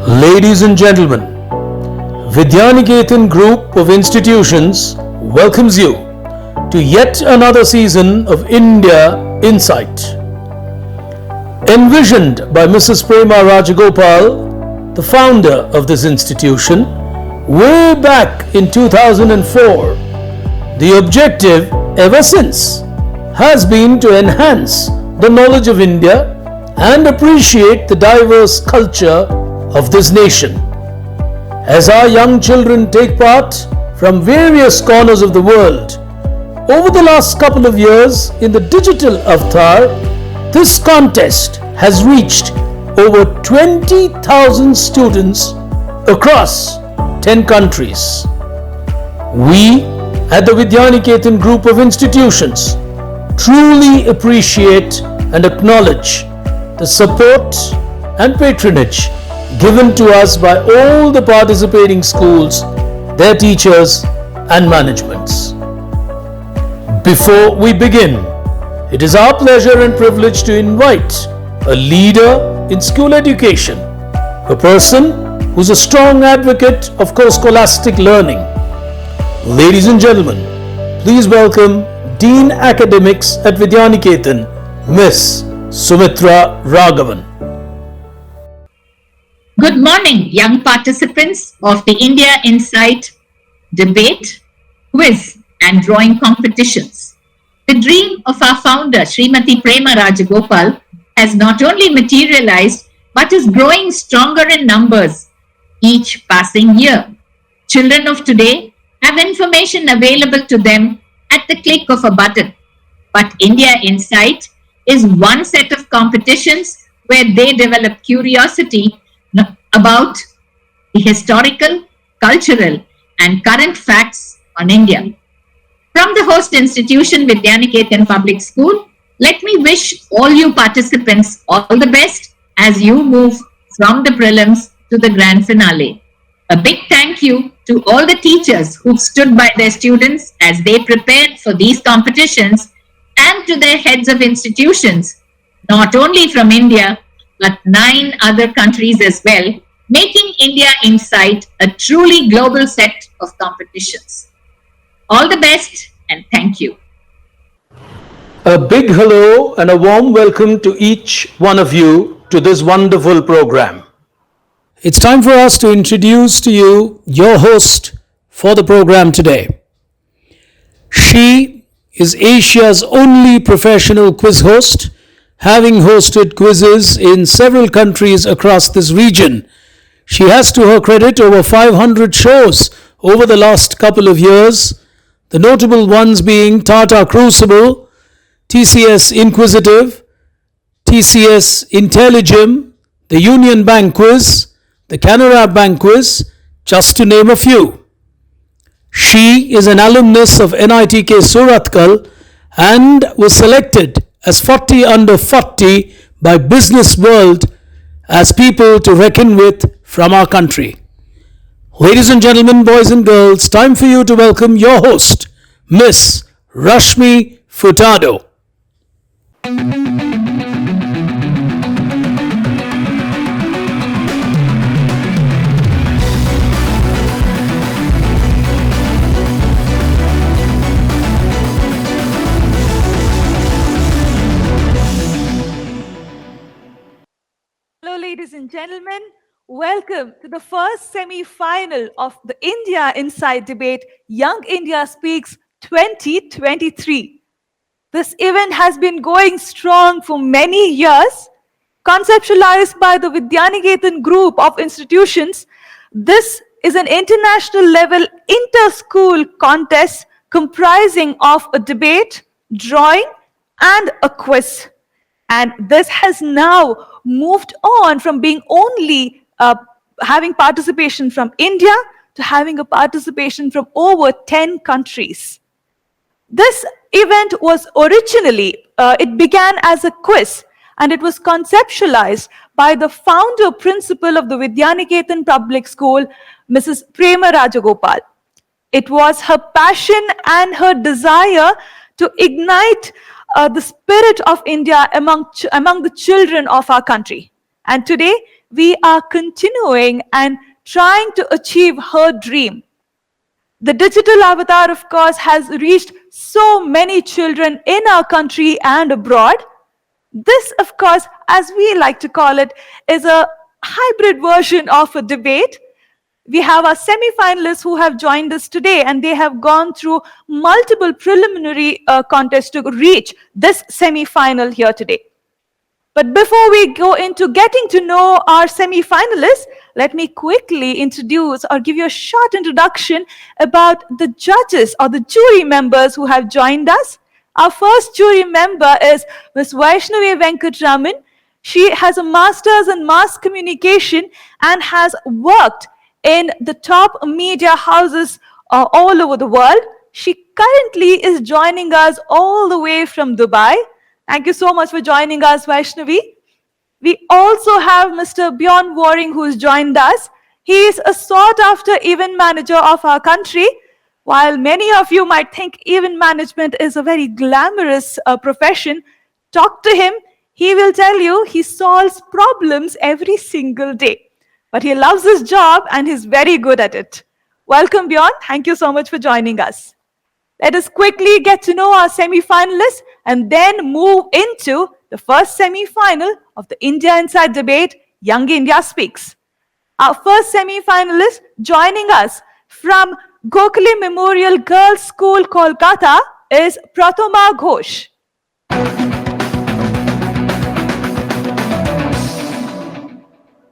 Ladies and gentlemen, Vidyaniketan Group of Institutions welcomes you to yet another season of India Insight. Envisioned by Mrs. Prema Rajagopal, the founder of this institution, way back in 2004, the objective ever since has been to enhance the knowledge of India and appreciate the diverse culture of this nation. As our young children take part from various corners of the world, over the last couple of years in the digital avatar, this contest has reached over 20,000 students across 10 countries. We at the Vidyaniketan Group of Institutions truly appreciate and acknowledge the support and patronage given to us by all the participating schools, their teachers and managements. Before we begin, it is our pleasure and privilege to invite a leader in school education, a person who is a strong advocate of co-scholastic learning. Ladies and gentlemen, please welcome Dean Academics at Vidyaniketan, Miss Sumitra Raghavan. Good morning, young participants of the India Insight debate, quiz and drawing competitions. The dream of our founder, Srimati Prema Rajagopal, has not only materialized but is growing stronger in numbers each passing year. Children of today have information available to them at the click of a button. But India Insight is one set of competitions where they develop curiosity about the historical, cultural, and current facts on India. From the host institution, Vidyaniketan Public School, let me wish all you participants all the best as you move from the prelims to the grand finale. A big thank you to all the teachers who stood by their students as they prepared for these competitions, and to their heads of institutions, not only from India, but 9 other countries as well, making India Insight a truly global set of competitions. All the best and thank you. A big hello and a warm welcome to each one of you to this wonderful program. It's time for us to introduce to you your host for the program today. She is Asia's only professional quiz host, having hosted quizzes in several countries across this region. She has to her credit over 500 shows over the last couple of years, the notable ones being Tata Crucible, TCS Inquisitive, TCS Intelligim, the Union Bank Quiz, the Canara Bank Quiz, just to name a few. She is an alumnus of NITK Surathkal and was selected as 40 under 40 by Business World as people to reckon with from our country. Ladies and gentlemen, boys and girls, time for you to welcome your host, Miss Rashmi Furtado. Hello, ladies and gentlemen. Welcome to the first semi-final of the India Insight Debate Young India Speaks 2023. This event has been going strong for many years. Conceptualized by the Vidyaniketan Group of Institutions, this is an international level inter-school contest comprising of a debate, drawing, and a quiz. And this has now moved on from being only having participation from India to having a participation from over 10 countries. This event was originally, it began as a quiz, and it was conceptualized by the founder principal of the Vidyaniketan Public School, Mrs. Prema Rajagopal. It was her passion and her desire to ignite the spirit of India among the children of our country. And today, we are continuing and trying to achieve her dream. The digital avatar, of course, has reached so many children in our country and abroad. This, of course, as we like to call it, is a hybrid version of a debate. We have our semi-finalists who have joined us today, and they have gone through multiple preliminary contests to reach this semi-final here today. But before we go into getting to know our semi-finalists, let me quickly introduce or give you a short introduction about the judges or the jury members who have joined us. Our first jury member is Ms. Vaishnavi Venkatraman. She has a master's in mass communication and has worked in the top media houses all over the world. She currently is joining us all the way from Dubai. Thank you so much for joining us, Vaishnavi. We also have Mr. Bjorn Waring, who has joined us. He is a sought-after event manager of our country. While many of you might think event management is a very glamorous profession, talk to him. He will tell you he solves problems every single day. But he loves his job and he's very good at it. Welcome, Bjorn. Thank you so much for joining us. Let us quickly get to know our semi-finalists and then move into the first semi-final of the India Inside debate, Young India Speaks. Our first semi-finalist joining us from Gokhale Memorial Girls' School, Kolkata is Prathama Ghosh.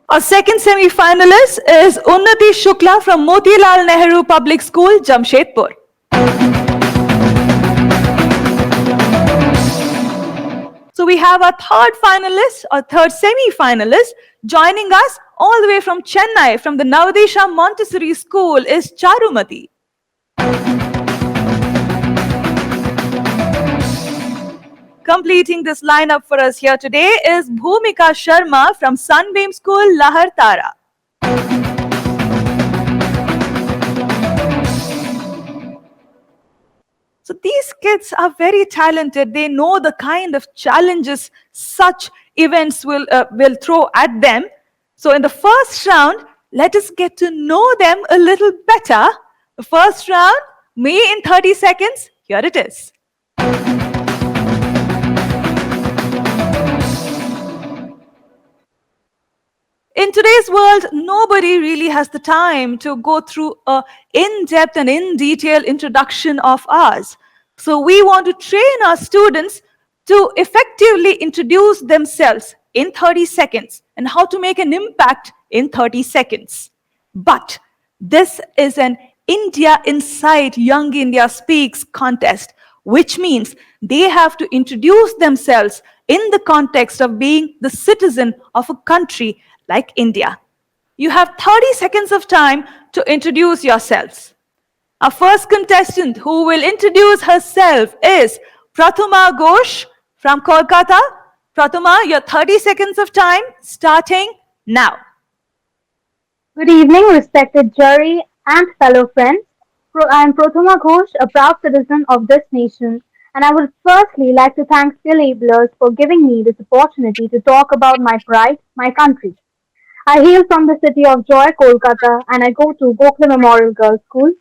Our second semi-finalist is Unnati Shukla from Motilal Nehru Public School, Jamshedpur. So we have our third finalist, or third semi-finalist, joining us all the way from Chennai, from the Navadesha Montessori School, is Charumati. Completing this lineup for us here today is Bhumika Sharma from Sunbeam School, Lahar Tara. So these kids are very talented. They know the kind of challenges such events will throw at them. So in the first round, let us get to know them a little better. The first round, me in 30 seconds. Here it is. In today's world, nobody really has the time to go through an in-depth and in-detail introduction of ours. So we want to train our students to effectively introduce themselves in 30 seconds and how to make an impact in 30 seconds. But this is an India Inside Young India Speaks contest, which means they have to introduce themselves in the context of being the citizen of a country like India. You have 30 seconds of time to introduce yourselves. Our first contestant who will introduce herself is Prathama Ghosh from Kolkata. Prathama, your 30 seconds of time starting now. Good evening, respected jury and fellow friends. I am Prathama Ghosh, a proud citizen of this nation, and I would firstly like to thank Skill Enablers for giving me this opportunity to talk about my pride, my country. I hail from the city of Joy, Kolkata, and I go to Gokhale Memorial Girls' School.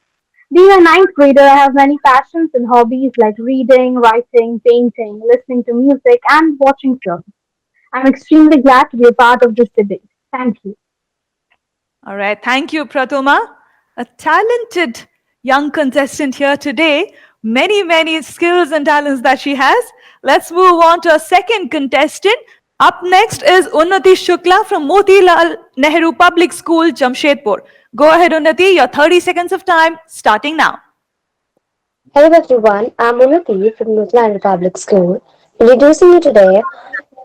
Being a ninth grader, I have many passions and hobbies like reading, writing, painting, listening to music, and watching films. I'm extremely glad to be a part of this debate. Thank you. All right, thank you, Prathama. A talented young contestant here today. Many skills and talents that she has. Let's move on to a second contestant. Up next is Unnati Shukla from Motilal Nehru Public School, Jamshedpur. Go ahead, Unnati, your 30 seconds of time starting now. Hello everyone, I'm Unnati from Motilal Public School. Introducing you today,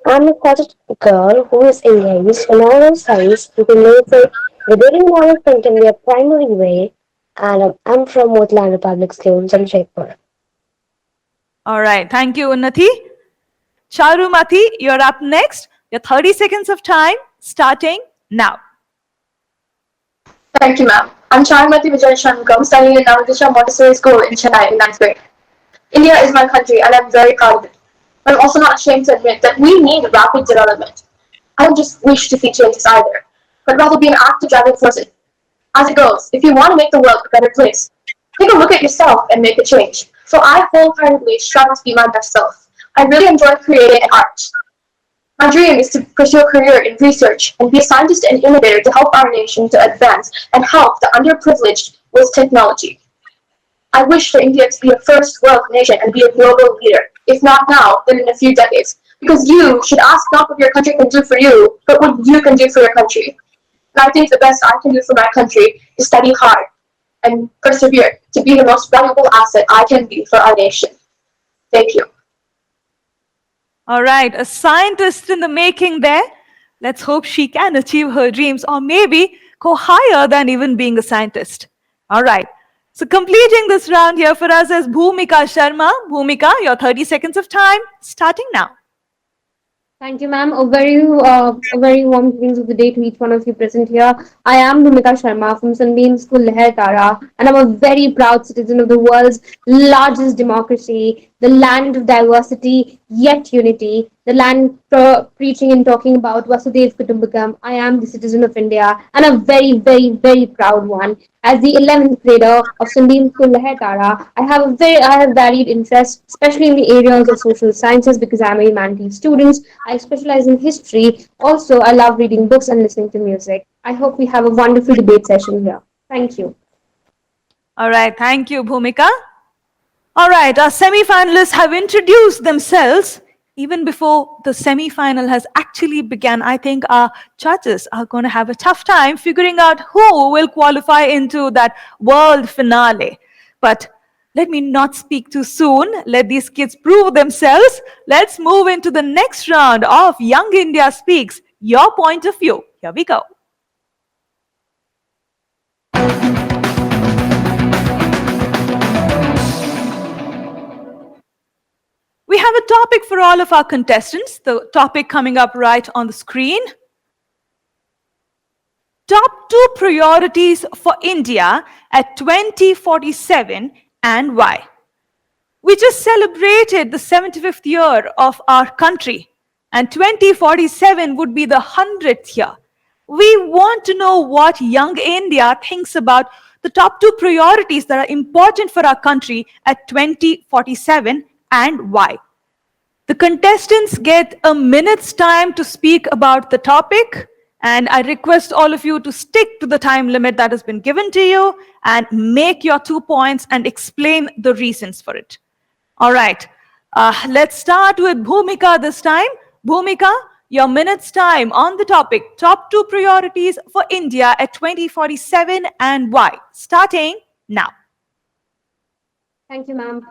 I'm a project girl who is engaged in all science with music, with reading model print in their primary way, and I'm from Motilal Public School, Jamshedpur. All right, thank you, Unnati. Charumati, you're up next. Your 30 seconds of time starting now. Thank you, ma'am. I'm Charumati Vijay studying in Navadesha Montessori School in Chennai in 9th grade. India is my country and I'm very proud of it. But I'm also not ashamed to admit that we need rapid development. I don't just wish to see changes either, but rather be an active driving force as it goes. If you want to make the world a better place, take a look at yourself and make a change. So I wholeheartedly strive to be my best self. I really enjoy creating and art. My dream is to pursue a career in research and be a scientist and innovator to help our nation to advance and help the underprivileged with technology. I wish for India to be a first world nation and be a global leader, if not now, then in a few decades. Because you should ask not what your country can do for you, but what you can do for your country. And I think the best I can do for my country is study hard and persevere to be the most valuable asset I can be for our nation. Thank you. All right, a scientist in the making there. Let's hope she can achieve her dreams or maybe go higher than even being a scientist. All right. So completing this round here for us is Bhumika Sharma. Bhumika, your 30 seconds of time starting now. Thank you, ma'am. A very warm greetings of the day to each one of you present here. I am Bhumika Sharma from Sunbeam School, Leher Tara, and I'm a very proud citizen of the world's largest democracy, the land of diversity yet unity, the land preaching and talking about Vasudev Kutumbakam. I am the citizen of India, and a very, very, very proud one. As the 11th grader of Sunbeam School, Leher Tara, I have varied interests, especially in the areas of social sciences because I'm a humanities student. I specialize in history. Also, I love reading books and listening to music. I hope we have a wonderful debate session here. Thank you. All right, thank you, Bhumika. All right, our semi-finalists have introduced themselves. Even before the semi-final has actually begun, I think our judges are going to have a tough time figuring out who will qualify into that world finale. But let me not speak too soon. Let these kids prove themselves. Let's move into the next round of Young India Speaks, Your Point of View. Here we go. We have a topic for all of our contestants. The topic coming up right on the screen. Top 2 priorities for India at 2047 and why? We just celebrated the 75th year of our country, and 2047 would be the 100th year. We want to know what Young India thinks about the top 2 priorities that are important for our country at 2047 and why. The contestants get a minute's time to speak about the topic, and I request all of you to stick to the time limit that has been given to you and make your 2 points and explain the reasons for it. All right, let's start with Bhumika this time. Bhumika, your minute's time on the topic, top 2 priorities for India at 2047 and why. Starting now. Thank you, ma'am.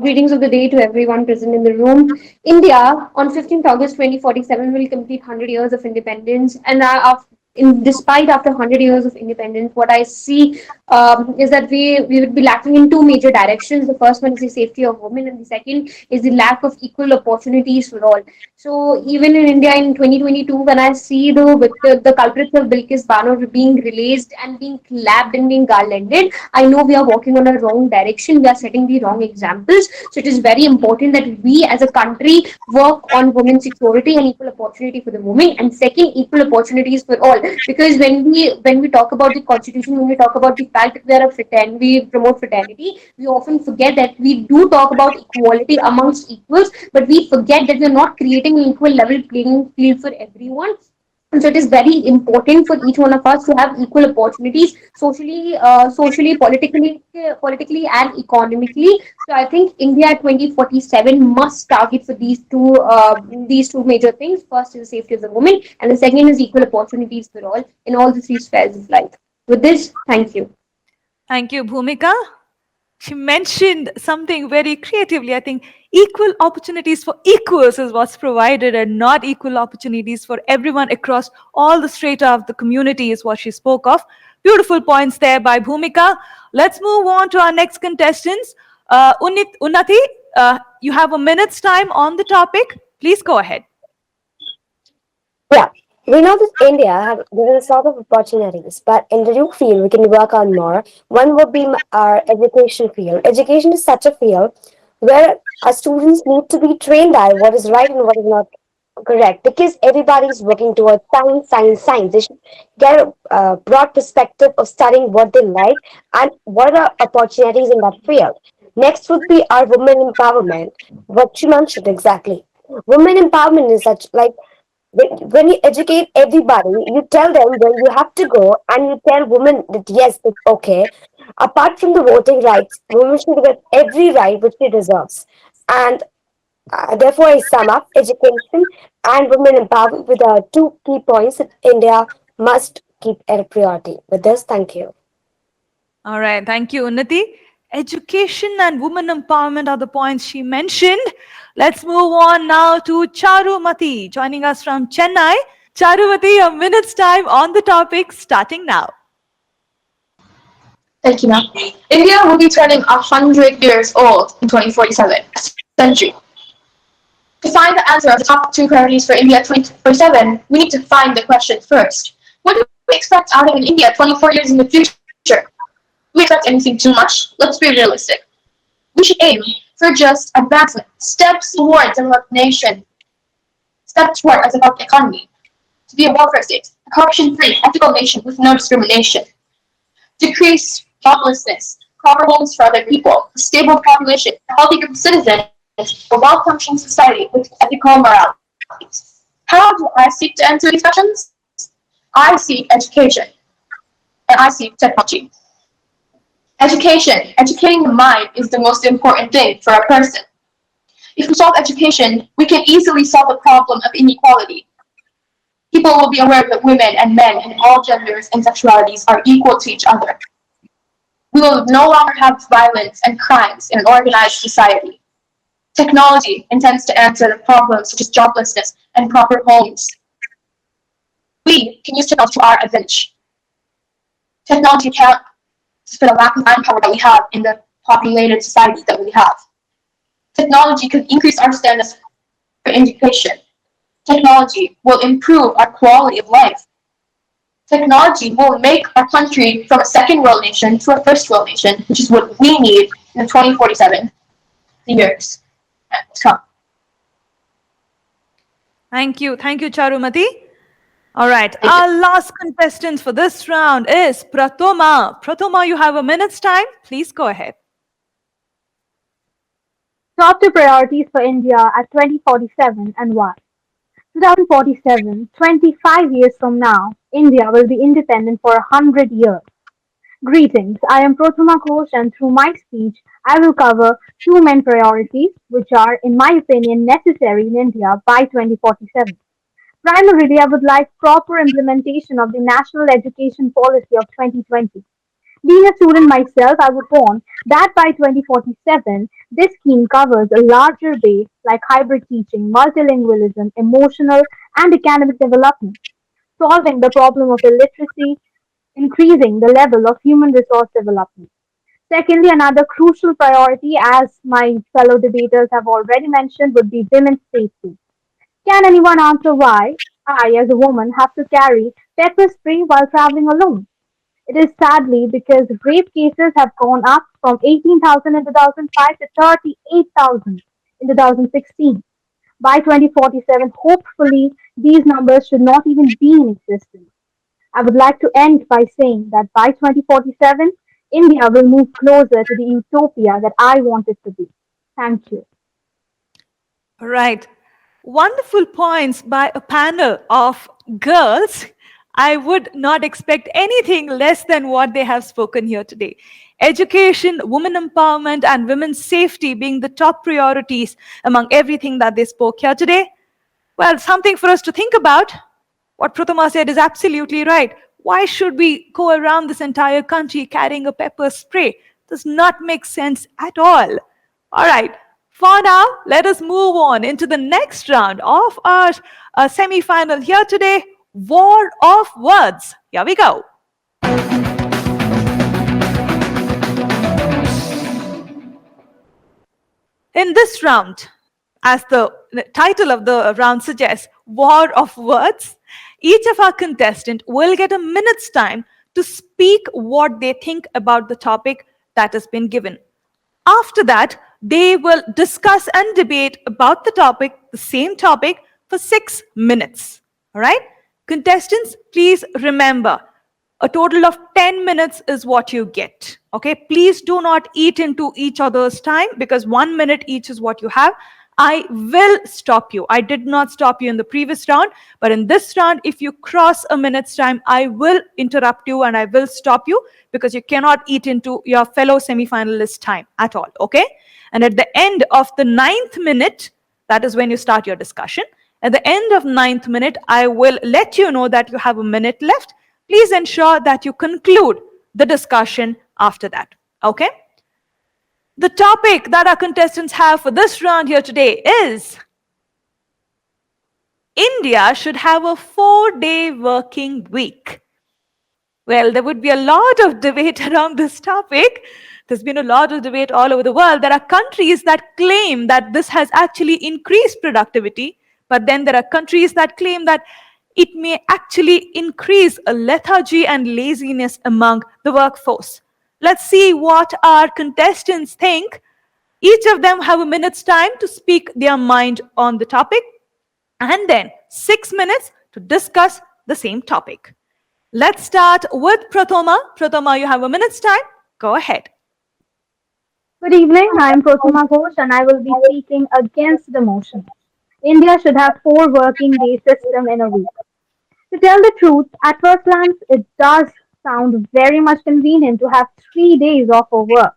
Greetings of the day to everyone present in the room. India on 15th August 2047 will complete 100 years of independence, and despite after 100 years of independence, what I see is that we would be lacking in 2 major directions. The first one is the safety of women, and the second is the lack of equal opportunities for all. So even in India in 2022, when I see the culprits of Bilkis Bano being released and being clapped and being garlanded, I know we are walking on a wrong direction. We are setting the wrong examples. So it is very important that we as a country work on women's equality and equal opportunity for the women, and second, equal opportunities for all. Because when we talk about the constitution, when we talk about the fact that we are a fraternity, we promote fraternity, we often forget that we do talk about equality amongst equals, but we forget that we are not creating an equal level playing field for everyone. And so it is very important for each one of us to have equal opportunities socially, politically, and economically. So I think India 2047 must target for these two major things. First is the safety of the women, and the second is equal opportunities for all in all the 3 spheres of life. With this, thank you. Thank you, Bhumika. She mentioned something very creatively. I think equal opportunities for equals is what's provided, and not equal opportunities for everyone across all the strata of the community is what she spoke of. Beautiful points there by Bhumika. Let's move on to our next contestants. Unnati, you have a minute's time on the topic. Please go ahead. Yeah, we know that India has given us a lot of opportunities, but in the new field we can work on more. One would be our education field. Education is such a field where our students need to be trained at what is right and what is not Correct, because everybody's working towards science, science, science. They should get a broad perspective of studying what they like and what are opportunities in that field. Next would be our women empowerment. What you mentioned exactly. Women empowerment is such like when you educate everybody, you tell them where you have to go, and you tell women that yes, it's okay. Apart from the voting rights, women should get every right which they deserves. And therefore, I sum up education and women empowerment with two key points that India must keep a priority. With this, thank you. All right, thank you, Unnati. Education and women empowerment are the points she mentioned. Let's move on now to Charumati, joining us from Chennai. Charumati, a minute's time on the topic starting now. Thank you, ma'am. India will be turning 100 years old in 2047, a century. To find the answer of the top two priorities for India 2047, we need to find the question first. What do we expect out of an India 24 years in the future? Do we expect anything too much? Let's be realistic. We should aim for just advancement, steps towards a developed nation, steps toward a developed economy, to be a welfare state, a corruption-free, ethical nation with no discrimination, decrease joblessness, proper homes for other people, a stable population, a healthy group of citizens, a well-functioning society with ethical moralities. How do I seek to answer these questions? I seek education, and I seek technology. Education, educating the mind is the most important thing for a person. If we solve education, we can easily solve the problem of inequality. People will be aware that women and men and all genders and sexualities are equal to each other. We will no longer have violence and crimes in an organized society. Technology intends to answer the problems such as joblessness and proper homes. We can use technology to our advantage. Technology can't spit a lack of manpower that we have in the populated society that we have. Technology can increase our standards for education. Technology will improve our quality of life. Technology will make our country from a second world nation to a first world nation, which is what we need in the 2047 years to come. Thank you, Charumati. All right, our last contestant for this round is Pratoma. Pratoma, you have a minute's time. Please go ahead. Top two priorities for India at 2047 and why. 2047, 25 years from now, India will be independent for 100 years. Greetings, I am Prathama Ghosh, and through my speech, I will cover two main priorities which are, in my opinion, necessary in India by 2047. Primarily, I would like proper implementation of the National Education Policy of 2020. Being a student myself, I would want that by 2047, this scheme covers a larger base like hybrid teaching, multilingualism, emotional and academic development, solving the problem of illiteracy, increasing the level of human resource development. Secondly, another crucial priority, as my fellow debaters have already mentioned, would be women's safety. Can anyone answer why I, as a woman, have to carry pepper spray while traveling alone? It is sadly because rape cases have gone up from 18,000 in 2005 to 38,000 in 2016. By 2047, hopefully, these numbers should not even be in existence. I would like to end by saying that by 2047, India will move closer to the utopia that I want it to be. Thank you. All right. Wonderful points by a panel of girls. I would not expect anything less than what they have spoken here today. Education, women empowerment, and women's safety being the top priorities among everything that they spoke here today. Well, something for us to think about. What Prathama said is absolutely right. Why should we go around this entire country carrying a pepper spray? Does not make sense at all. All right. For now, let us move on into the next round of our semi-final here today, War of Words. Here we go. In this round, as the title of the round suggests, War of Words, each of our contestants will get a minute's time to speak what they think about the topic that has been given. After that, they will discuss and debate about the topic, the same topic, for 6 minutes. All right? Contestants, please remember, a total of 10 minutes is what you get. Okay? Please do not eat into each other's time because 1 minute each is what you have. I will stop you. I did not stop you in the previous round, but in this round, if you cross a minute's time, I will interrupt you and I will stop you because you cannot eat into your fellow semi-finalist time at all, okay? And at the end of the 9th minute, that is when you start your discussion. At the end of 9th minute, I will let you know that you have a minute left. Please ensure that you conclude the discussion after that, okay? The topic that our contestants have for this round here today is India should have a 4-day working week. Well, there would be a lot of debate around this topic. There's been a lot of debate all over the world. There are countries that claim that this has actually increased productivity, but then there are countries that claim that it may actually increase a lethargy and laziness among the workforce. Let's see what our contestants think. Each of them have a minute's time to speak their mind on the topic, and then 6 minutes to discuss the same topic. Let's start with Prathama. Prathama, you have a minute's time. Go ahead. Good evening. I am Prathama Ghosh and I will be speaking against the motion. India should have 4 working day system in a week. To tell the truth, at first glance, it does sound very much convenient to have 3 days off of work.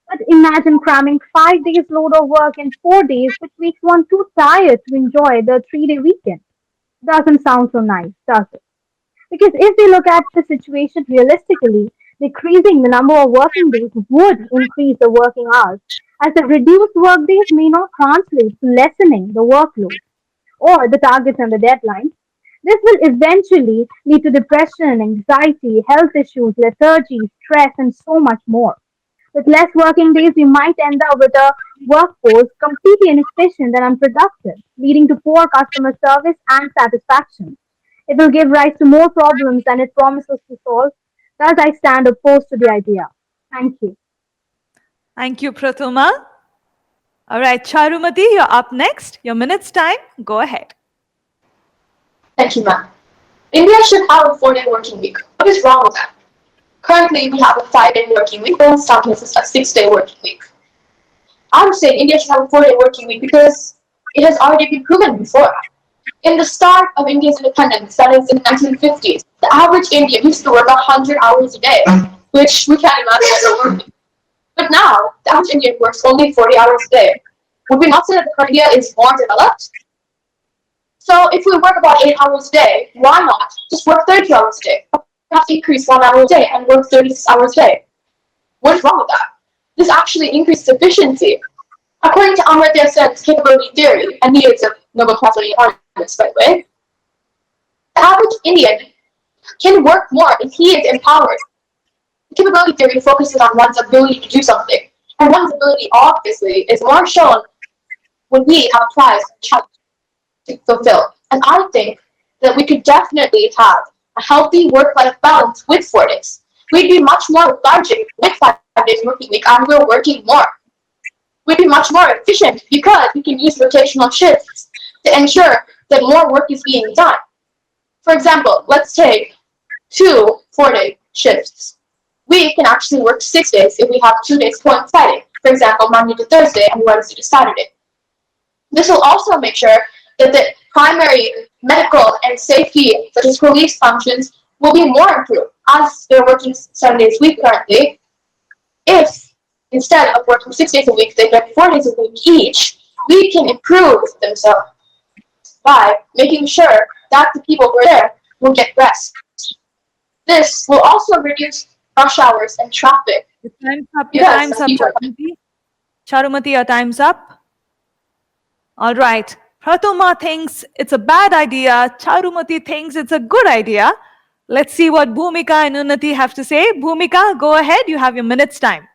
But imagine cramming 5 days load of work in 4 days, which makes one too tired to enjoy the 3 day weekend. Doesn't sound so nice, does it? Because if we look at the situation realistically, decreasing the number of working days would increase the working hours, as the reduced work days may not translate to lessening the workload or the targets and the deadlines. This will eventually lead to depression, anxiety, health issues, lethargy, stress, and so much more. With less working days, we might end up with a workforce completely inefficient and unproductive, leading to poor customer service and satisfaction. It will give rise to more problems than it promises to solve. Thus, I stand opposed to the idea. Thank you. Thank you, Prathama. All right, Charumati, you're up next. Your minute's time. Go ahead. Thank you, ma'am. India should have a 4-day working week. What is wrong with that? Currently, we have a 5-day working week, but some cases a 6-day working week. I'm saying India should have a 4-day working week because it has already been proven before. In the start of India's independence, that is in the 1950s, the average Indian used to work 100 hours a day, which we can't imagine what they're working. But now, the average Indian works only 40 hours a day. Would we not say that India is more developed? So if we work about 8 hours a day, why not just work 30 hours a day? Perhaps increase 1 hour a day and work 36 hours a day. What is wrong with that? This actually increases efficiency. According to Amartya Sen's capability theory, and he is a Nobel Prize winning economist, by the way, the average Indian can work more if he is empowered. The capability theory focuses on one's ability to do something, and one's ability obviously is more shown when we have a prize challenge to fulfill. And I think that we could definitely have a healthy work-life balance with 4 days. We'd be much more lethargic with 5 days working week and we're working more. We'd be much more efficient because we can use rotational shifts to ensure that more work is being done. For example, let's take 2 4-day shifts. We can actually work 6 days if we have 2 days coinciding. For example, Monday to Thursday and Wednesday to Saturday. This will also make sure that the primary medical and safety, such as police functions, will be more improved as they're working 7 days a week currently. If instead of working 6 days a week, they get 4 days a week each, we can improve themselves by making sure that the people who are there will get rest. This will also reduce rush hours and traffic. Your time's up. Your time's up, Charumati. Charumati, your time's up. All right. Prathama thinks it's a bad idea. Charumati thinks it's a good idea. Let's see what Bhumika and Unnati have to say. Bhumika, go ahead. You have your minute's time.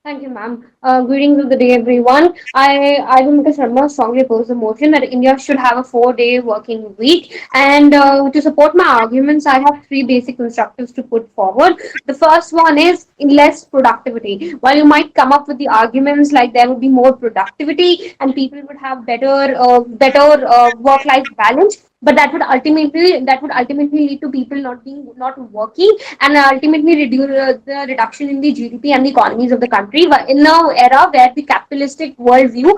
Thank you, ma'am. Greetings of the day, everyone. I Bhumika Sharma, strongly oppose the motion that India should have a 4-day working week. And to support my arguments, I have three basic instructives to put forward. The first one is in less productivity. While you might come up with the arguments like there would be more productivity and people would have better work-life balance, but that would ultimately lead to people not working and ultimately reduce the reduction in the GDP and the economies of the country in an era where the capitalistic worldview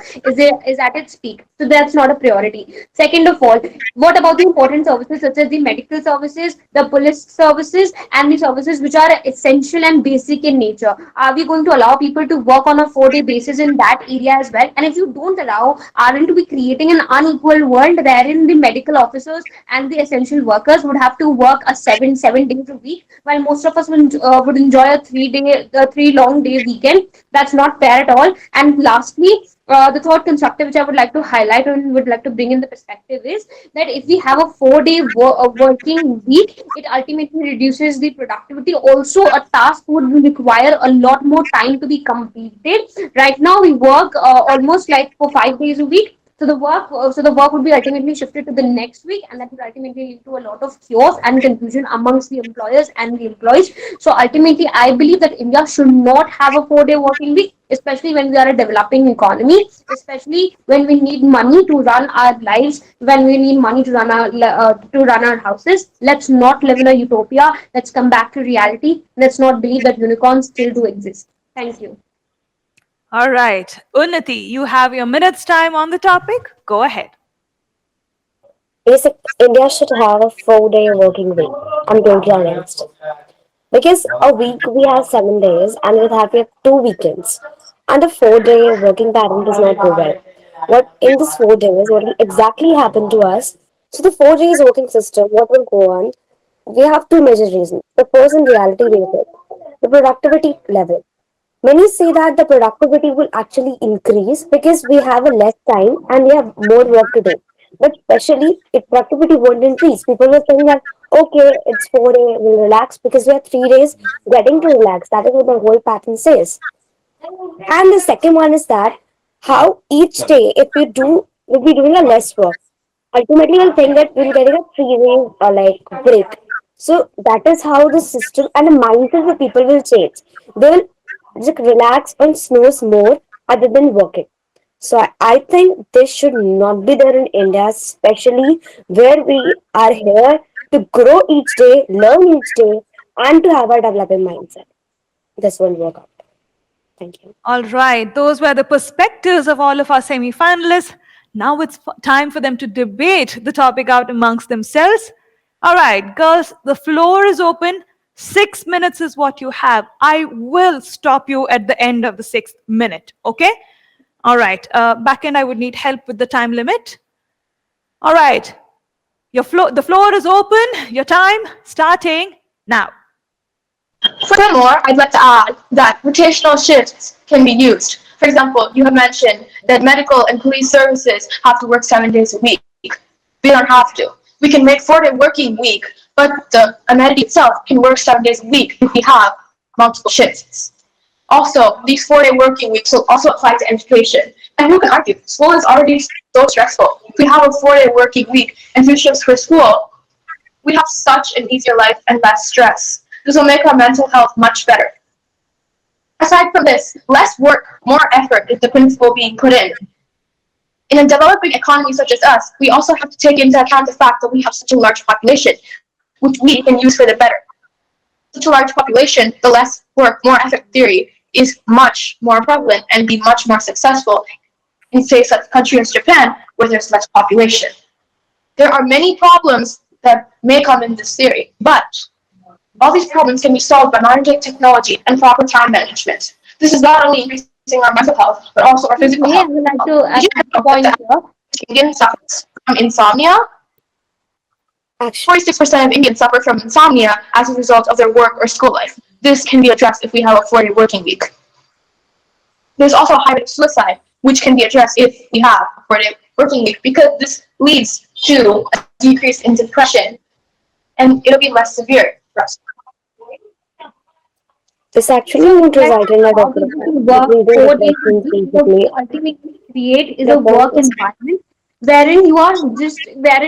is at its peak. So that's not a priority. Second of all, what about the important services such as the medical services, the police services, and the services which are essential and basic in nature? Are we going to allow people to work on a 4-day basis in that area as well? And if you don't allow, aren't we creating an unequal world wherein the medical officers and the essential workers would have to work a seven days a week, while most of us would enjoy a 3 long day weekend? That's not fair at all. And lastly, the third constructive which I would like to highlight and would like to bring in the perspective is that if we have a 4-day working week, it ultimately reduces the productivity. Also, a task would require a lot more time to be completed. Right now, we work almost like for 5 days a week. So the work would be ultimately shifted to the next week, and that would ultimately lead to a lot of chaos and confusion amongst the employers and the employees. So ultimately, I believe that India should not have a 4-day working week, especially when we are a developing economy, especially when we need money to run our lives, when we need money to run our houses. Let's not live in a utopia. Let's come back to reality. Let's not believe that unicorns still do exist. Thank you. All right. Unnati, you have your minute's time on the topic. Go ahead. Basic, India should have a 4-day working week. I'm totally against it. Because a week we have 7 days and we have 2 weekends. And a 4-day working pattern does not go well. What in this 4 days, what will exactly happen to us? So the 4 days working system, what will go on? We have two major reasons. The first in reality basis, the productivity level. Many say that the productivity will actually increase because we have a less time and we have more work to do. But especially if productivity won't increase, people will think that okay, it's 4 days, we'll relax because we have 3 days getting to relax. That is what the whole pattern says. And the second one is that how each day, if we do, we'll be doing a less work. Ultimately, we'll think that we'll get a 3 days like break. So that is how the system and the mindset of people will change. They will just relax and snooze more other than working. So I think this should not be there in India, especially where we are here to grow each day, learn each day, and to have a developing mindset. This won't work out. Thank you. All right. Those were the perspectives of all of our semi finalists. Now it's time for them to debate the topic out amongst themselves. All right, girls, the floor is open. 6 minutes is what you have. I will stop you at the end of the 6th minute. Okay? All right. Back end, I would need help with the time limit. All right. The floor is open. Your time starting now. Furthermore, I'd like to add that rotational shifts can be used. For example, you have mentioned that medical and police services have to work 7 days a week. We don't have to. We can make 4-day working week, but the amenity itself can work 7 days a week if we have multiple shifts. Also, these 4-day working weeks will also apply to education. And who can argue? School is already so stressful. If we have a 4-day working week and 2 shifts for school, we have such an easier life and less stress. This will make our mental health much better. Aside from this, less work, more effort is the principle being put in. In a developing economy such as us, we also have to take into account the fact that we have such a large population, which we can use for the better. Such a large population, the less work, more effort theory is much more prevalent and be much more successful in, say, such countries as Japan, where there's less population. There are many problems that may come in this theory, but all these problems can be solved by modern day technology and proper time management. This is not only increasing our mental health, but also our physical May I health. would like to Did add you a know point that here? Indians suffer from insomnia? Actually, 46% of Indians suffer from insomnia as a result of their work or school life. This can be addressed if we have a 4-day working week. There's also a high rate of suicide, which can be addressed if we have a 4-day working week, because this leads to a decrease in depression, and it'll be less severe for us. this actually So won't let's result in a begin work decreasing 4 days a depressions week, what we basically. ultimately create is Your a point work is environment wherein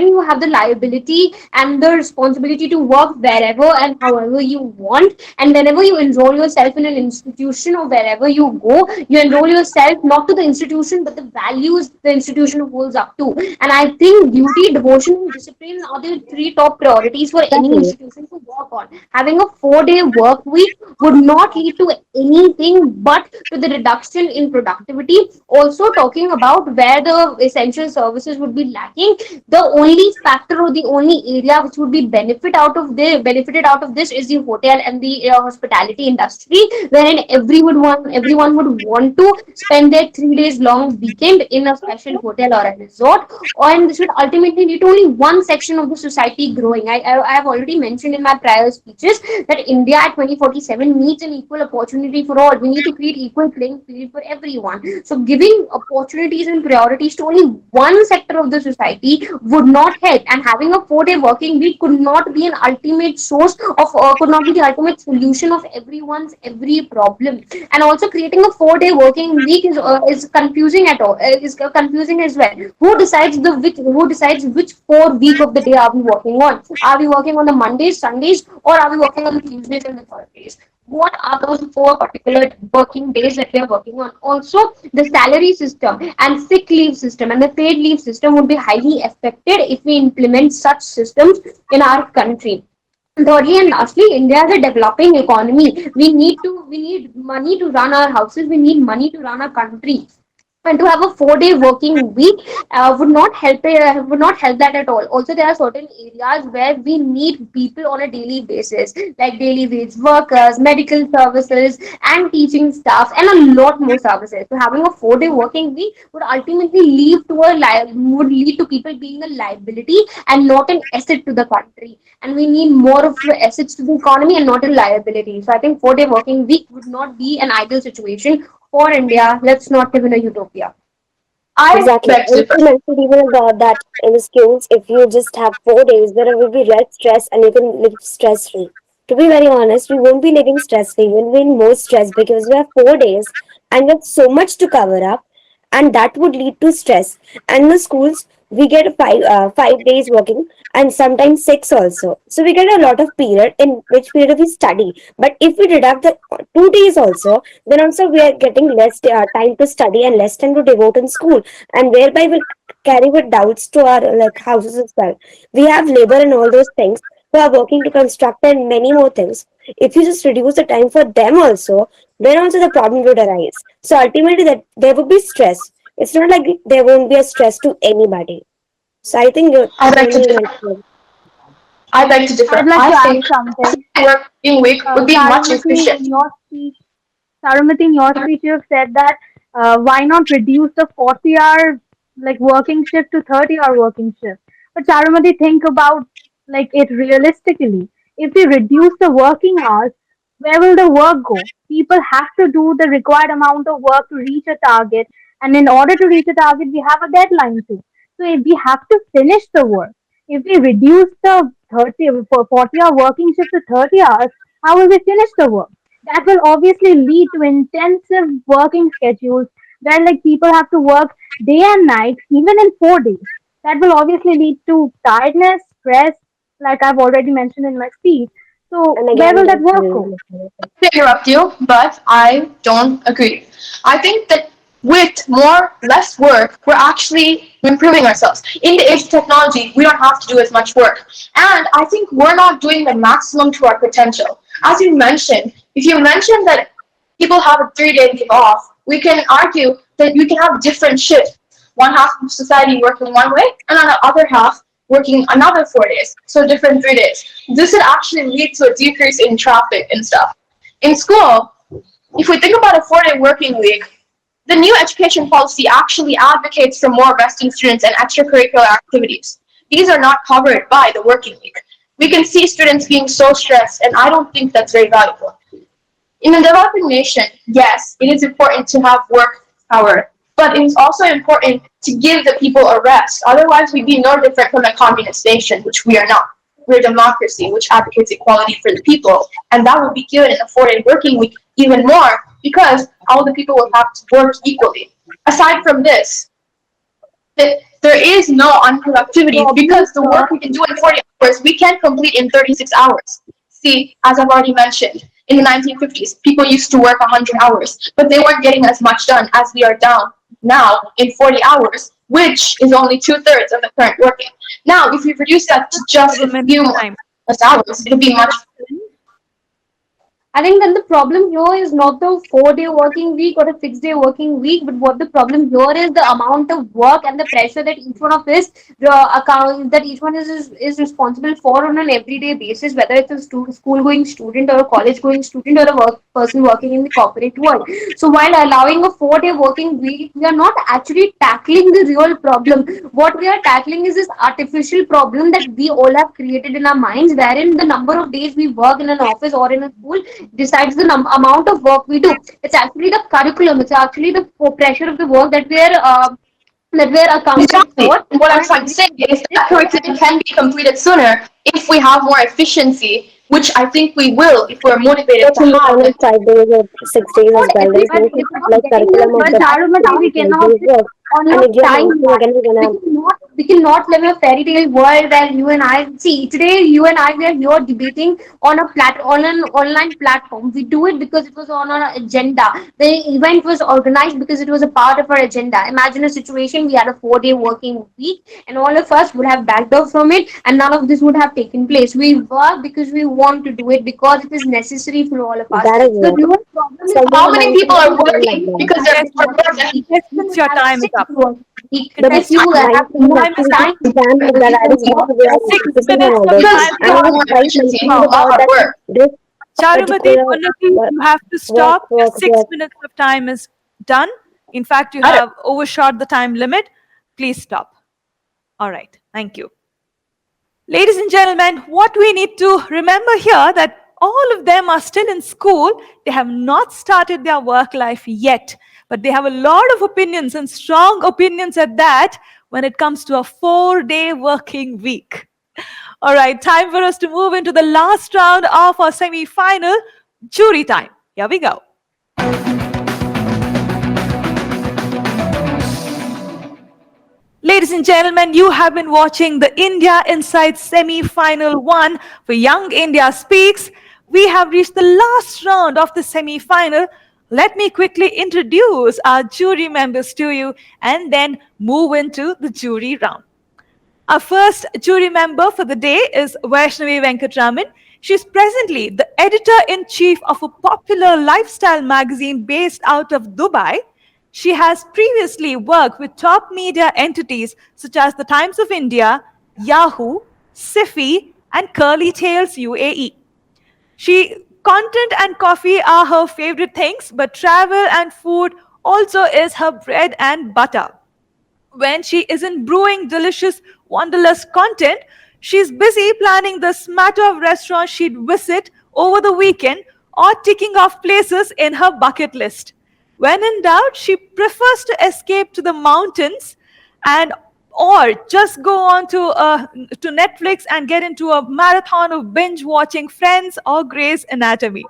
you have the liability and the responsibility to work wherever and however you want. And whenever you enroll yourself in an institution or wherever you go, you enroll yourself not to the institution but the values the institution holds up to. And I think duty, devotion, and discipline are the three top priorities for any exactly. institution to work on. Having a 4 day work week would not lead to anything but to the reduction in productivity. Also, talking about where the essential services would be lacking, the only factor or the only area which would be benefited out of this is the hotel and the hospitality industry, wherein everyone would want to spend their 3 days long weekend in a special hotel or a resort, and this would ultimately lead to only one section of the society growing. I have already mentioned in my prior speeches that India at 2047 needs an equal opportunity for all. We need to create equal playing field for everyone. So giving opportunities and priorities to only one sector of the society would not help. And having a 4 day working week could not be the ultimate solution of everyone's every problem. And also creating a 4 day working week is confusing at all. Is confusing as well. Who decides which 4 week of the day are we working on? Are we working on the Mondays, Sundays, or are we working on the Tuesdays and the Thursdays? What are those four particular working days that we are working on? Also, the salary system and sick leave system and the paid leave system would be highly affected if we implement such systems in our country. Thirdly and lastly, India is a developing economy. We need money to run our houses. We need money to run our country. And to have a 4 day working week would not help that at all. Also, there are certain areas where we need people on a daily basis, like daily wage workers, medical services, and teaching staff, and a lot more services. So having a 4 day working week would lead to people being a liability and not an asset to the country. And we need more of assets to the economy and not a liability. So I think 4 day working week would not be an ideal situation for India. Let's not live in a utopia. I Exactly. beg to And differ. you mentioned even about that in the schools, if you just have 4 days, there will be less stress and you can live stress free. To be very honest, we won't be living stress free. We'll be in more stress because we have 4 days and we have so much to cover up, and that would lead to stress. And in the schools, we get 5 days working and sometimes six also. So we get a lot of period in which period we study. But if we deduct the 2 days also, then also we are getting less time to study and less time to devote in school, and whereby we'll carry with doubts to our like houses as well. We have labor and all those things who are working to construct and many more things. If you just reduce the time for them also, then also the problem would arise. So ultimately, that there would be stress. It's not like there won't be a stress to anybody. So I think your I beg to point is differ. well. I beg to I'd differ. like I to add think something. working week would be much Charumati, in efficient. your speech, Sarumati, in your speech, you have said that why not reduce the 40-hour like working shift to 30-hour working shift? But Charumati, think about like it realistically. If we reduce the working hours, where will the work go? People have to do the required amount of work to reach a target, and in order to reach a target, we have a deadline too. So if we have to finish the work, if we reduce the 30 for 40-hour working shift to 30 hours, how will we finish the work? That will obviously lead to intensive working schedules where like people have to work day and night even in 4 days. That will obviously lead to tiredness, stress, like I've already mentioned in my speech. So And where again, will that there's work go? no. To interrupt you, but I don't agree. I think that with less work, we're actually improving ourselves. In the age of technology, we don't have to do as much work. And I think we're not doing the maximum to our potential. As you mentioned, if you mention that people have a 3 day leave off, we can argue that we can have different shifts. One half of society working one way, and on the other half working another 4 days. So different 3 days. This would actually lead to a decrease in traffic and stuff. In school, if we think about a 4 day working week, the new education policy actually advocates for more resting students and extracurricular activities. These are not covered by the working week. We can see students being so stressed, and I don't think that's very valuable. In a developing nation, yes, it is important to have work hour, but it is also important to give the people a rest. Otherwise, we'd be no different from a communist nation, which we are not. We're a democracy, which advocates equality for the people, and that will be given in a 4 day working week even more because all the people will have to work equally. Aside from this, there is no unproductivity because the work we can do in 40 hours, we can complete in 36 hours. See, as I've already mentioned, in the 1950s, people used to work 100 hours, but they weren't getting as much done as we are down now in 40 hours, which is only two-thirds of the current working. Now, if we reduce that to just a few more Time. hours, it'll be much. I think then the problem here is not the 4 day working week or a 6 day working week, but what the problem here is the amount of work and the pressure that each one of us account that each one is responsible for on an everyday basis, whether it's a school going student or a college going student or a person working in the corporate world. So while allowing a 4 day working week, we are not actually tackling the real problem. What we are tackling is this artificial problem that we all have created in our minds, wherein the number of days we work in an office or in a school decides the amount of work we do. It's actually the curriculum. It's actually the pressure of the work that we're accounted Exactly. for. And what I'm trying to say is that curriculum can be completed sooner if we have more efficiency, which I think we will if we're motivated There to can be have done it. in 5 days or 6 days as Not well. There's no everybody such is not like getting this, curriculum of but the Charumati, we last 5 cannot days work. on And your again, time also back. again, we're gonna We cannot live in a fairy tale world where you and I see today you and I we are here debating on an online platform. We do it because it was on our agenda. The event was organized because it was a part of our agenda. Imagine a situation we had a 4 day working week and all of us would have backed off from it and none of this would have taken place. We work because we want to do it because it is necessary for all of us. that is So the what. real problem is Some of How the many people mindset are is done like working that. because they're Contestant, overworked? you contestants, will your have time is up. 6 week. The If you Contestant, have mindset time is actually up. is done like that. That is what we are 6 focusing on minutes all of this. Because time we is And I up. have was more trying efficiency thinking from about our that work. this Charumati, particular Unnati, work, you have to work, stop. Your work, 6 minutes of time is done. In fact, you Got it. have overshot the time limit. Please stop. All right. Thank you. Ladies and gentlemen, what we need to remember here that all of them are still in school. They have not started their work life yet, but they have a lot of opinions and strong opinions at that when it comes to a 4 day working week. All right, time for us to move into the last round of our semi-final, jury time. Here we go. Ladies and gentlemen, you have been watching the India Insight semi-final 1 for Young India Speaks. We have reached the last round of the semi-final. Let me quickly introduce our jury members to you and then move into the jury round. Our first jury member for the day is Vaishnavi Venkatraman. She's presently the editor-in-chief of a popular lifestyle magazine based out of Dubai. She has previously worked with top media entities such as the Times of India, Yahoo, Sifi, and Curly Tails UAE. Content and coffee are her favorite things, but travel and food also is her bread and butter. When she isn't brewing delicious, wanderlust content, she's busy planning the smatter of restaurants she'd visit over the weekend or ticking off places in her bucket list. When in doubt, she prefers to escape to the mountains and or just go on to Netflix and get into a marathon of binge watching Friends or Grey's Anatomy.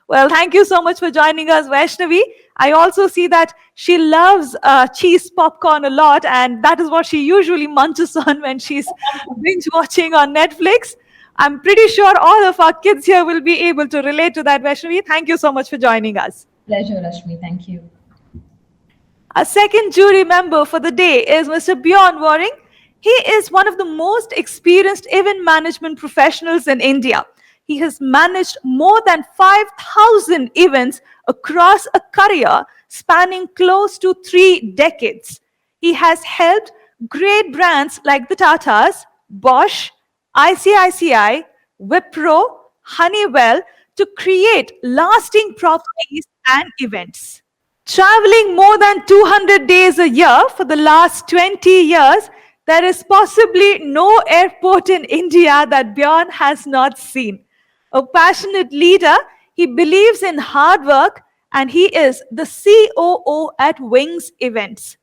Well, thank you so much for joining us, Vaishnavi. I also see that she loves cheese popcorn a lot, and that is what she usually munches on when she's binge watching on Netflix. I'm pretty sure all of our kids here will be able to relate to that, Vaishnavi. Thank you so much for joining us. Pleasure, Rashmi. Thank you. Our second jury member for the day is Mr. Bjorn Waring. He is one of the most experienced event management professionals in India. He has managed more than 5,000 events across a career spanning close to 3 decades. He has helped great brands like the Tatas, Bosch, ICICI, Wipro, Honeywell to create lasting properties and events. Traveling more than 200 days a year for the last 20 years, there is possibly no airport in India that Bjorn has not seen. A passionate leader, he believes in hard work and he is the COO at Wings Events.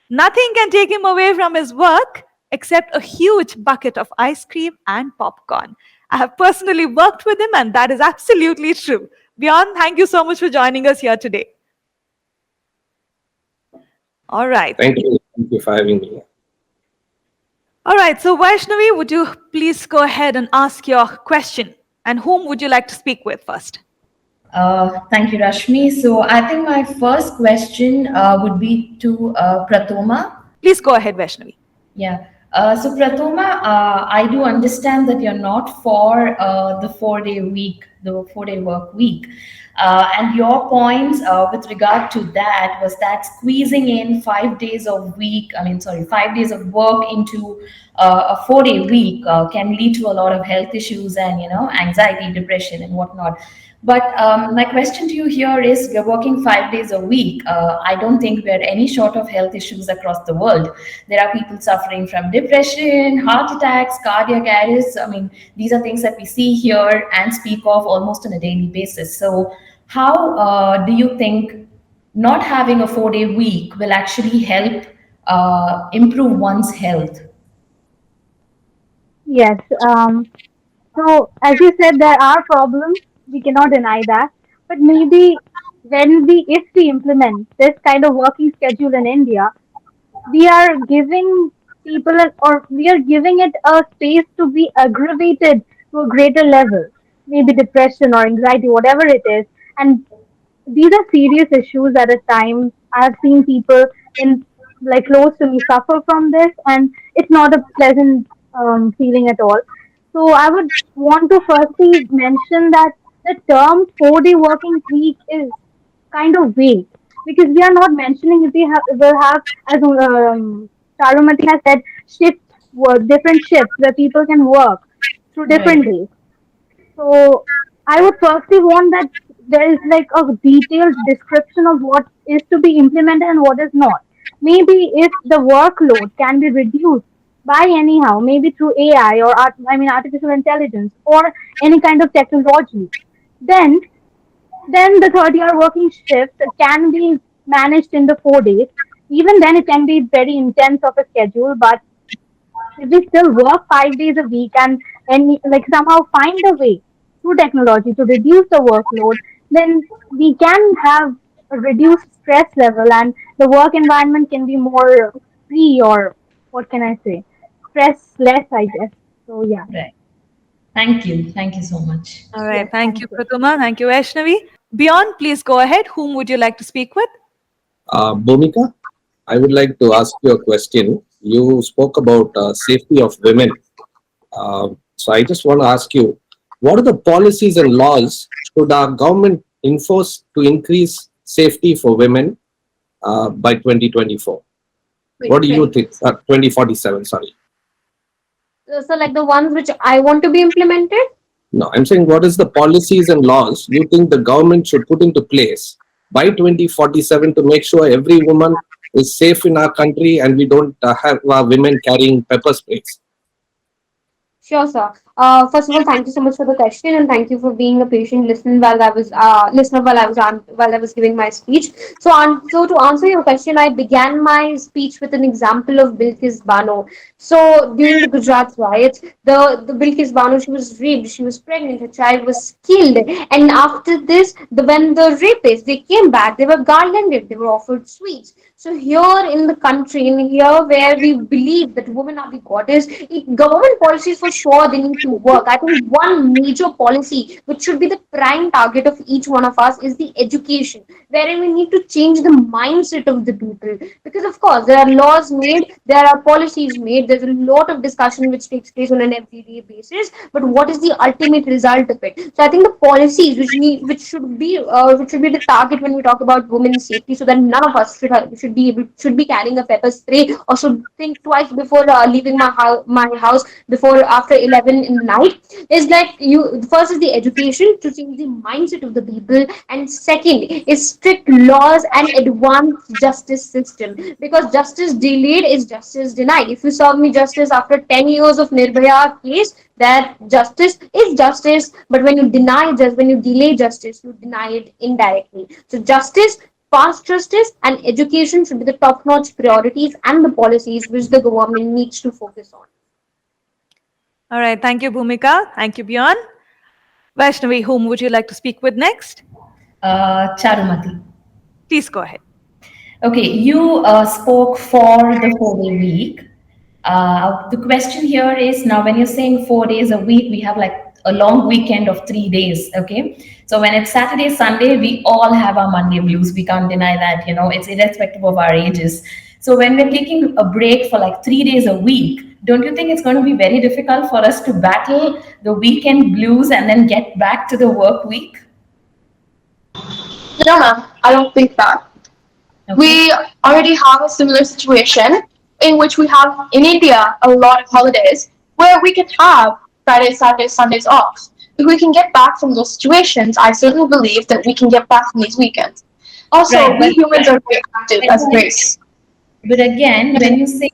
Nothing can take him away from his work except a huge bucket of ice cream and popcorn. I have personally worked with him and that is absolutely true. Bjorn, thank you so much for joining us here today. All right. Thank you. Thank you for having me. All right. So, Vaishnavi, would you please go ahead and ask your question? And whom would you like to speak with first? Thank you, Rashmi. So I think my first question would be to Pratoma. Please go ahead, Vaishnavi. Yeah. So Pratoma, I do understand that you're not for the 4 day week, the 4 day work week. And your points with regard to that was that squeezing in 5 days of week, 5 days of work into a 4 day week can lead to a lot of health issues and, anxiety, depression and whatnot. But my question to you here is, we're working 5 days a week. I don't think we're any short of health issues across the world. There are people suffering from depression, heart attacks, cardiac arrests. I mean, these are things that we see here and speak of almost on a daily basis. So, how do you think not having a 4 day week will actually help improve one's health? Yes. So, as you said, there are problems. We cannot deny that. But maybe if we implement this kind of working schedule in India, we are giving or we are giving it a space to be aggravated to a greater level, maybe depression or anxiety, whatever it is. And these are serious issues at a time. I've seen people in like close to me suffer from this, and it's not a pleasant feeling at all. So I would want to firstly mention that the term 4 day working week is kind of vague because we are not mentioning if will have, as Charumati has said, shift work, different shifts where people can work through different Right. days. So I would firstly want that there is like a detailed description of what is to be implemented and what is not. Maybe if the workload can be reduced by anyhow, maybe through AI or artificial intelligence or any kind of technology, then the 30-hour working shift can be managed in the 4 days. Even then, it can be very intense of a schedule, but if we still work 5 days a week and like somehow find a way through technology to reduce the workload, then we can have a reduced stress level and the work environment can be more free, or what can I say, stress less, I guess. So yeah, Right. Thank you. Thank you so much. All right. yes, Thank thank you, you. Pratoma. Thank you, Vaishnavi. Beyond, please go ahead. Whom would you like to speak with? Bhumika, I would like to ask you a question. You spoke about safety of women. So I just want to ask you, what are the policies and laws should our government enforce to increase safety for women by 2024? What do you think? 2047, sorry. So, like the ones which I want to be implemented. No, I'm saying what is the policies and laws you think the government should put into place by 2047 to make sure every woman is safe in our country and we don't have women carrying pepper sprays? Sure, sir. First of all, thank you so much for the question, and thank you for being a patient listener while I was giving my speech. So to answer your question, I began my speech with an example of Bilkis Bano. So during the Gujarat riots, the Bilkis Bano, she was raped, she was pregnant, her child was killed, and after this, when the rapists they came back, they were garlanded, they were offered sweets. So here in the country, in here where we believe that women are the goddess, government policies for sure they need to work. I think one major policy which should be the prime target of each one of us is the education, wherein we need to change the mindset of the people. Because of course there are laws made, there are policies made, there's a lot of discussion which takes place on an everyday basis. But what is the ultimate result of it? So I think the policies which should be the target when we talk about women's safety, so that none of us should be carrying a pepper spray or should think twice before leaving my house before after 11 in the night, is like you first is the education to change the mindset of the people, and second is strict laws and advanced justice system, because justice delayed is justice denied. If you serve me justice after 10 years of Nirbhaya case, that justice is justice, but when you delay justice, you deny it indirectly. So justice, fast justice, and education should be the top-notch priorities and the policies which the government needs to focus on. All right. Thank you, Bhumika. Thank you, Beyond. Vaishnavi, whom would you like to speak with next? Charumati. Please go ahead. Okay, you spoke for the 4 day week. The question here is now when you're saying 4 days a week, we have like a long weekend of 3 days. Okay. So when it's Saturday, Sunday, we all have our Monday blues. We can't deny that, it's irrespective of our ages. So when we're taking a break for like 3 days a week, don't you think it's going to be very difficult for us to battle the weekend blues and then get back to the work week? No, ma'am, I don't think that. Okay. We already have a similar situation in which we have in India a lot of holidays where we can have Fridays, Saturdays, Sundays off. If we can get back from those situations, I certainly believe that we can get back from these weekends. Also, Right. we humans are very active as a race. But again, when you say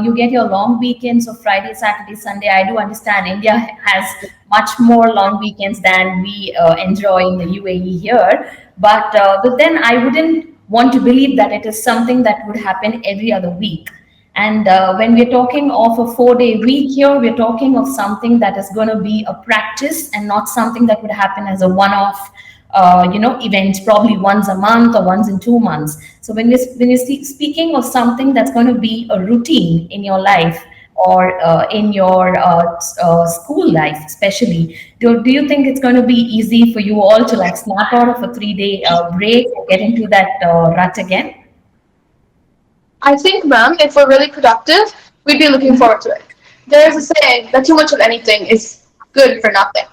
you get your long weekends of Friday, Saturday, Sunday, I do understand India has much more long weekends than we enjoy in the UAE here. But then I wouldn't want to believe that it is something that would happen every other week. And when we're talking of a 4 day week here, we're talking of something that is going to be a practice and not something that would happen as a one-off, event, probably once a month or once in 2 months. So when you're speaking of something that's going to be a routine in your life or in your school life, especially, do you think it's going to be easy for you all to like snap out of a 3 day break or get into that rut again? I think, ma'am, if we're really productive, we'd be looking forward to it. There's a saying that too much of anything is good for nothing.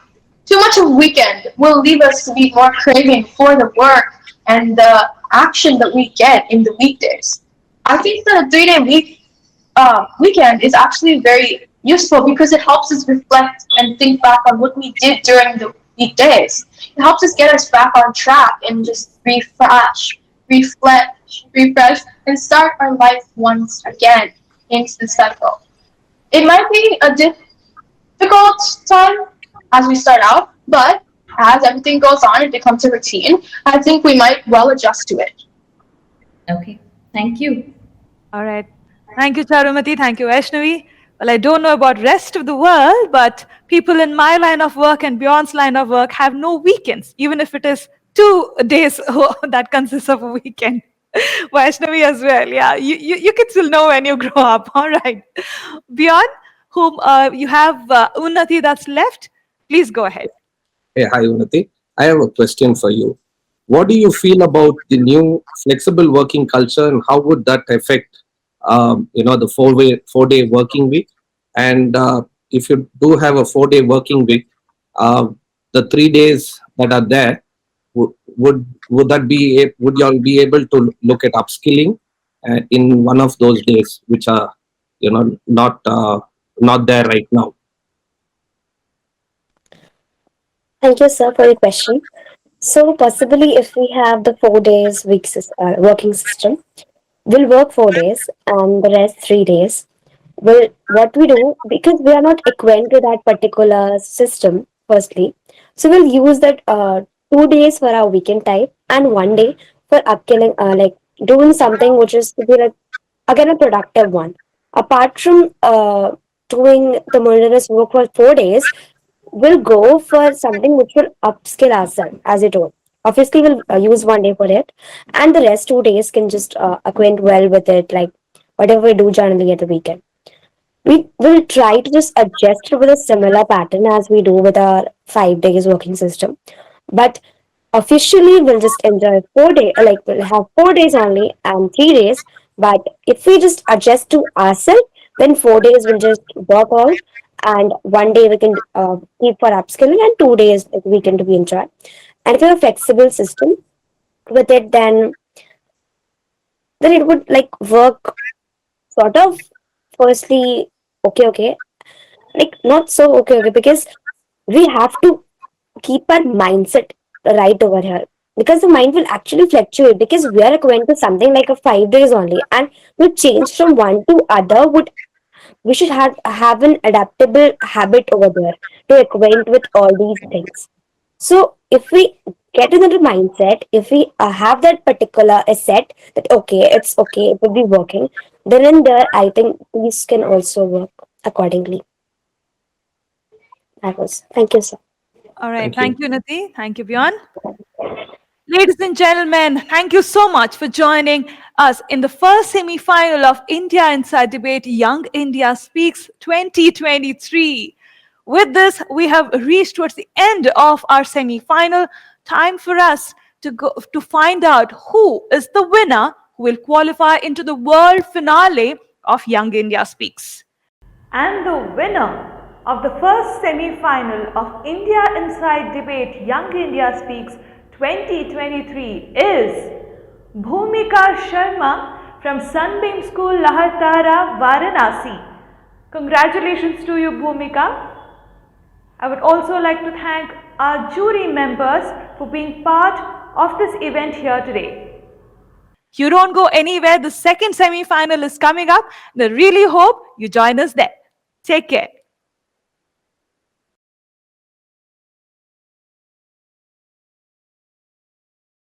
Too much of weekend will leave us to be more craving for the work and the action that we get in the weekdays. I think the 3 day weekend is actually very useful because it helps us reflect and think back on what we did during the weekdays. It helps us get us back on track and just refresh, and start our life once again into the cycle. It might be a difficult time as we start out, but as everything goes on, it becomes a routine. I think we might well adjust to it. Okay, thank you. All right. Thank you, Charumati. Thank you, Vaishnavi. Well, I don't know about rest of the world, but people in my line of work and beyond's line of work have no weekends, even if it is 2 days that consists of a weekend. Vaishnavi as well. Yeah, you can still know when you grow up. All right. Beyond, whom you have Unnati that's left, please go ahead. Hey, hi, Unati. I have a question for you. What do you feel about the new flexible working culture, and how would that affect, the 4 day working week? And if you do have a 4 day working week, uh, the 3 days that are there, would that be would y'all be able to look at upskilling in one of those days, which are not there right now? Thank you, sir, for your question. So, possibly, if we have the 4 days working system, we'll work 4 days and the rest 3 days. Well, what we do, because we are not acquainted to that particular system, firstly, so we'll use that 2 days for our weekend time and 1 day for upskilling, like doing something which is to be like again a productive one. Apart from doing the murderous work for 4 days, we'll go for something which will upskill ourselves, as you told. Obviously, we'll use 1 day for it, and the rest 2 days can just acquaint well with it, like whatever we do generally at the weekend. We will try to just adjust with a similar pattern as we do with our 5 days working system. But officially, we'll just enjoy 4 day, like we'll have 4 days only and 3 days. But if we just adjust to ourselves, then 4 days will just work out, and 1 day we can keep for upskilling, and 2 days like, we can to be enjoy. And if you have a flexible system with it, then it would like work sort of. Firstly, okay, like not so okay, because we have to keep our mindset right over here, because the mind will actually fluctuate, because we are going to something like a 5 days only, and to change from one to other would we should have an adaptable habit over there to acquaint with all these things. So if we get into the mindset, if we have that particular set that okay, it's okay, it will be working, then and there I think these can also work accordingly. That was, thank you, sir. All right. Thank you. Thank you, Nati. Thank you, Bjorn. Ladies and gentlemen, thank you so much for joining us in the first semi-final of India Inside Debate Young India Speaks 2023. With this, we have reached towards the end of our semi-final. Time for us to find out who is the winner who will qualify into the world finale of Young India Speaks. And the winner of the first semi-final of India Inside Debate Young India Speaks 2023 is Bhumika Sharma from Sunbeam School, Lahatara, Varanasi. Congratulations to you, Bhumika. I would also like to thank our jury members for being part of this event here today. You don't go anywhere. The second semi-final is coming up. I really hope you join us there. Take care.